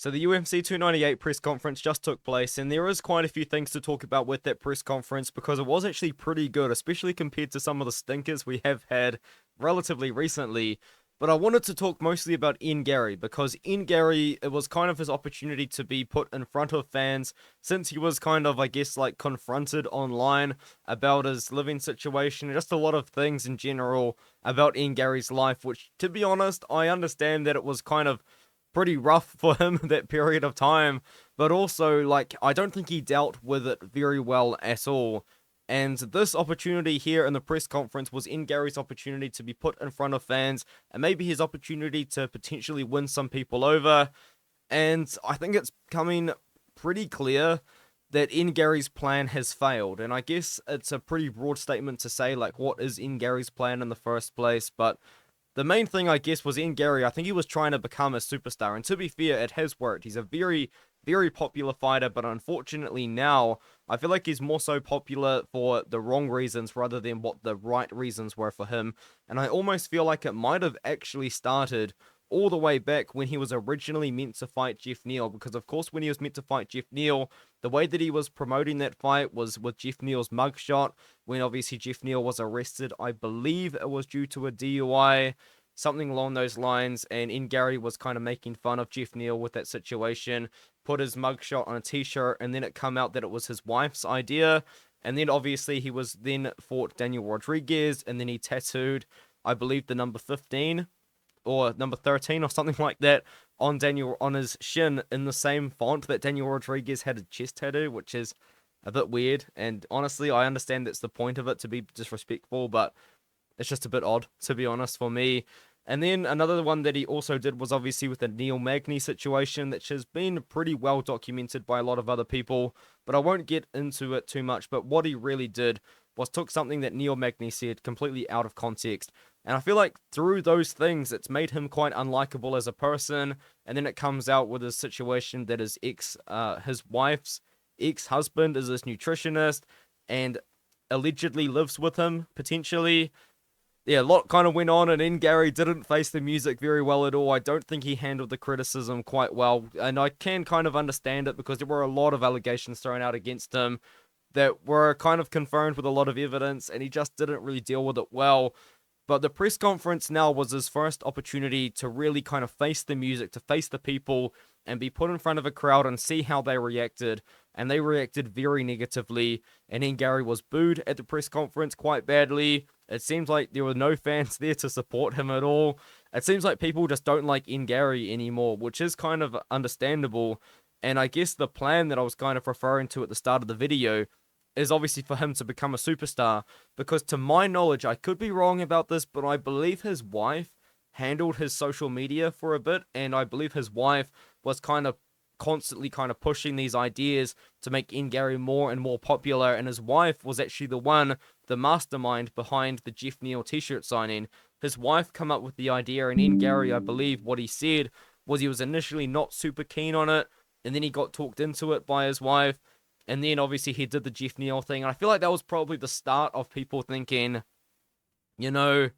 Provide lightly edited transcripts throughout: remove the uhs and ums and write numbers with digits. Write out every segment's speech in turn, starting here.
So the UFC 298 press conference just took place, and there is quite a few things to talk about with that press conference because it was actually pretty good, especially compared to some of the stinkers we have had relatively recently. But I wanted to talk mostly about Ian Garry because Ian Garry, it was kind of his opportunity to be put in front of fans since he was kind of, I guess, like confronted online about his living situation and just a lot of things in general about Ian Garry's life, which, to be honest, I understand that it was kind of pretty rough for him that period of time, but also, like, I don't think he dealt with it very well at all. And this opportunity here in the press conference was Ian Garry's opportunity to be put in front of fans and maybe his opportunity to potentially win some people over. And I think it's coming pretty clear that Ian Garry's plan has failed. And I guess it's a pretty broad statement to say, like, what is Ian Garry's plan in the first place? But the main thing, I guess, was Ian Garry. I think he was trying to become a superstar. And to be fair, it has worked. He's a very, very popular fighter. But unfortunately now, I feel like he's more so popular for the wrong reasons rather than what the right reasons were for him. And I almost feel like it might have actually started all the way back when he was originally meant to fight Jeff Neal. Because, of course, when he was meant to fight Jeff Neal, the way that he was promoting that fight was with Jeff Neal's mugshot, when obviously Jeff Neal was arrested. I believe it was due to a DUI, something along those lines, and Ian Garry was kind of making fun of Jeff Neal with that situation, put his mugshot on a t-shirt, and then it come out that it was his wife's idea. And then obviously he was then fought Daniel Rodriguez, and then he tattooed, I believe, the number 15 or number 13 or something like that on his shin in the same font that Daniel Rodriguez had a chest tattoo, which is a bit weird. And honestly, I understand that's the point of it, to be disrespectful, but it's just a bit odd, to be honest, for me. And then another one that he also did was obviously with the Neil Magny situation, which has been pretty well documented by a lot of other people, but I won't get into it too much. But what he really did was took something that Neil Magny said completely out of context. And I feel like through those things, it's made him quite unlikable as a person. And then it comes out with his situation that his wife's ex-husband is this nutritionist and allegedly lives with him, potentially. Yeah, a lot kind of went on, and Ian Garry didn't face the music very well at all. I don't think he handled the criticism quite well, and I can kind of understand it because there were a lot of allegations thrown out against him that were kind of confirmed with a lot of evidence, and he just didn't really deal with it well. But the press conference now was his first opportunity to really kind of face the music, to face the people, and be put in front of a crowd and see how they reacted. And they reacted very negatively, and Ian Garry was booed at the press conference quite badly. It seems like there were no fans there to support him at all. It seems like people just don't like Ian Garry anymore, which is kind of understandable. And I guess the plan that I was kind of referring to at the start of the video is obviously for him to become a superstar, because to my knowledge, I could be wrong about this, but I believe his wife handled his social media for a bit, and I believe his wife was kind of constantly kind of pushing these ideas to make Ian Garry more and more popular, and his wife was actually the mastermind behind the Jeff Neal t-shirt signing. His wife come up with the idea, and Ian Garry, I believe what he said was he was initially not super keen on it, and then he got talked into it by his wife, and then obviously he did the Jeff Neal thing, and I feel like that was probably the start of people thinking, you know,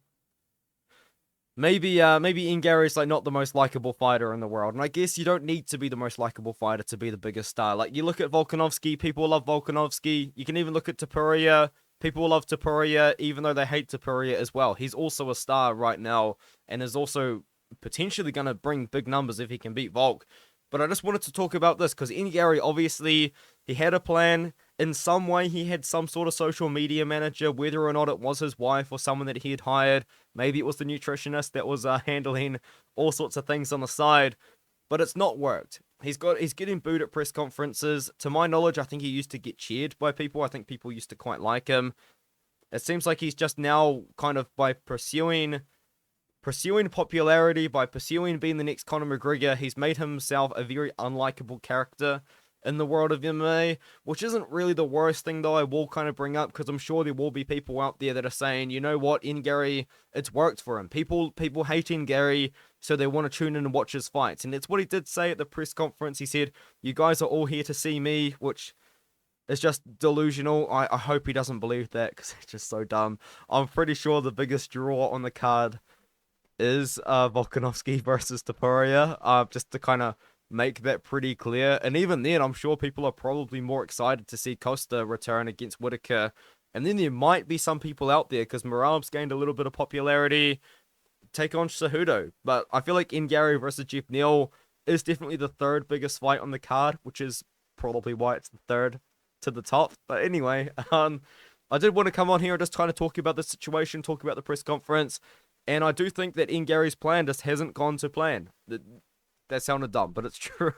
maybe Ian Garry's like not the most likable fighter in the world. And I guess you don't need to be the most likable fighter to be the biggest star. Like, you look at Volkanovski, people love Volkanovski. You can even look at Topuria. People love Topuria, even though they hate Topuria as well. He's also a star right now, and is also potentially going to bring big numbers if he can beat Volk. But I just wanted to talk about this because Ian Garry, obviously, he had a plan. In some way, he had some sort of social media manager, whether or not it was his wife or someone that he had hired. Maybe it was the nutritionist that was handling all sorts of things on the side. But it's not worked. He's getting booed at press conferences. To my knowledge, I think he used to get cheered by people. I think people used to quite like him. It seems like he's just now kind of by pursuing popularity, by pursuing being the next Conor McGregor, he's made himself a very unlikable character in the world of MMA, which isn't really the worst thing, though. I will kind of bring up, because I'm sure there will be people out there that are saying, you know what, Ian Garry, it's worked for him. People hate Ian Garry, so they want to tune in and watch his fights. And it's what he did say at the press conference. He said, you guys are all here to see me, which is just delusional. I hope he doesn't believe that, because it's just so dumb. I'm pretty sure the biggest draw on the card is Volkanovski versus Topuria, just to kind of make that pretty clear. And even then, I'm sure people are probably more excited to see Costa return against Whitaker. And then there might be some people out there, because Merab's gained a little bit of popularity, take on Cejudo. But I feel like Ian Garry versus Jeff Neal is definitely the third biggest fight on the card, which is probably why it's the third to the top. But anyway, I did want to come on here and just kind of talk about the situation, talk about the press conference. And I do think that Ian Garry's plan just hasn't gone to plan. That sounded dumb, but it's true.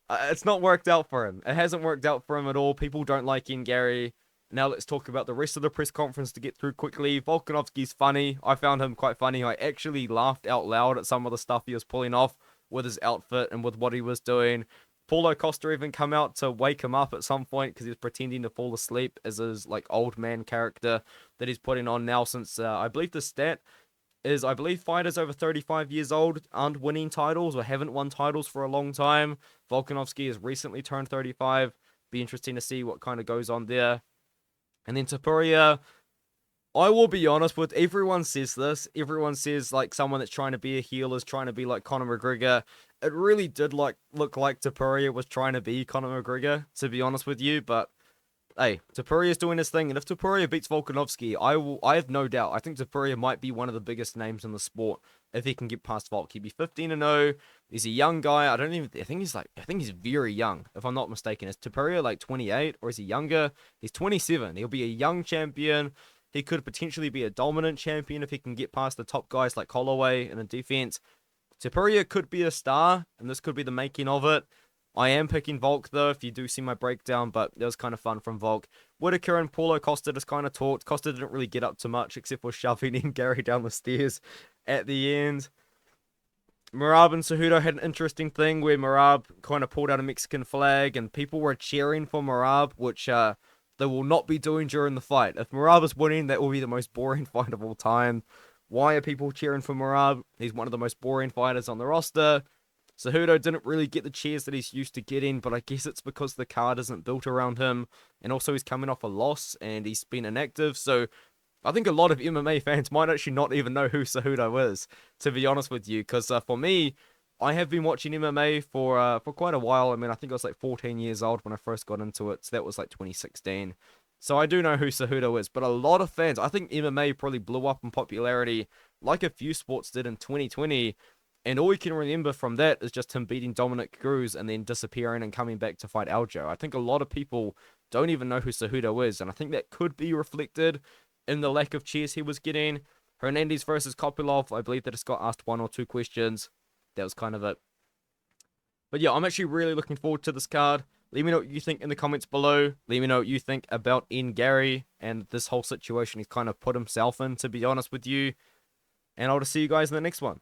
It's not worked out for him. It hasn't worked out for him at all. People don't like Ian Garry. Now let's talk about the rest of the press conference to get through quickly. Volkanovski's funny. I found him quite funny. I actually laughed out loud at some of the stuff he was pulling off with his outfit and with what he was doing. Paulo Costa even come out to wake him up at some point because he was pretending to fall asleep as his like old man character that he's putting on now, since I believe the stat is, I believe fighters over 35 years old aren't winning titles or haven't won titles for a long time. Volkanovski has recently turned 35. Be interesting to see what kind of goes on there. And then Topuria, I will be honest with, everyone says this. Everyone says like someone that's trying to be a heel is trying to be like Conor McGregor. It really did look like Topuria was trying to be Conor McGregor, to be honest with you. But hey, Topuria's doing his thing, and if Topuria beats Volkanovski, I have no doubt. I think Topuria might be one of the biggest names in the sport if he can get past Volk. He'd be 15-0. He's a young guy. I think he's very young, if I'm not mistaken. Is Topuria like 28, or is he younger? He's 27. He'll be a young champion. He could potentially be a dominant champion if he can get past the top guys like Holloway in a defense. Topuria could be a star, and this could be the making of it. I am picking Volk, though, if you do see my breakdown, but it was kind of fun from Volk. Whitaker and Paulo Costa just kind of talked. Costa didn't really get up to much, except for shoving in Garry down the stairs at the end. Merab and Cejudo had an interesting thing where Merab kind of pulled out a Mexican flag, and people were cheering for Merab, which they will not be doing during the fight. If Merab is winning, that will be the most boring fight of all time. Why are people cheering for Merab? He's one of the most boring fighters on the roster. Cejudo didn't really get the cheers that he's used to getting, but I guess it's because the card isn't built around him, and also he's coming off a loss, and he's been inactive, so I think a lot of MMA fans might actually not even know who Cejudo is, to be honest with you, because for me, I have been watching MMA for quite a while. I mean, I think I was like 14 years old when I first got into it, so that was like 2016. So I do know who Cejudo is, but a lot of fans, I think MMA probably blew up in popularity like a few sports did in 2020, and all we can remember from that is just him beating Dominic Cruz and then disappearing and coming back to fight Aljo. I think a lot of people don't even know who Cejudo is, and I think that could be reflected in the lack of cheers he was getting. Hernandez versus Kopylov, I believe that it's got asked 1 or 2 questions. That was kind of it. But yeah, I'm actually really looking forward to this card. Let me know what you think in the comments below. Let me know what you think about Ian Garry and this whole situation he's kind of put himself in, to be honest with you. And I'll just see you guys in the next one.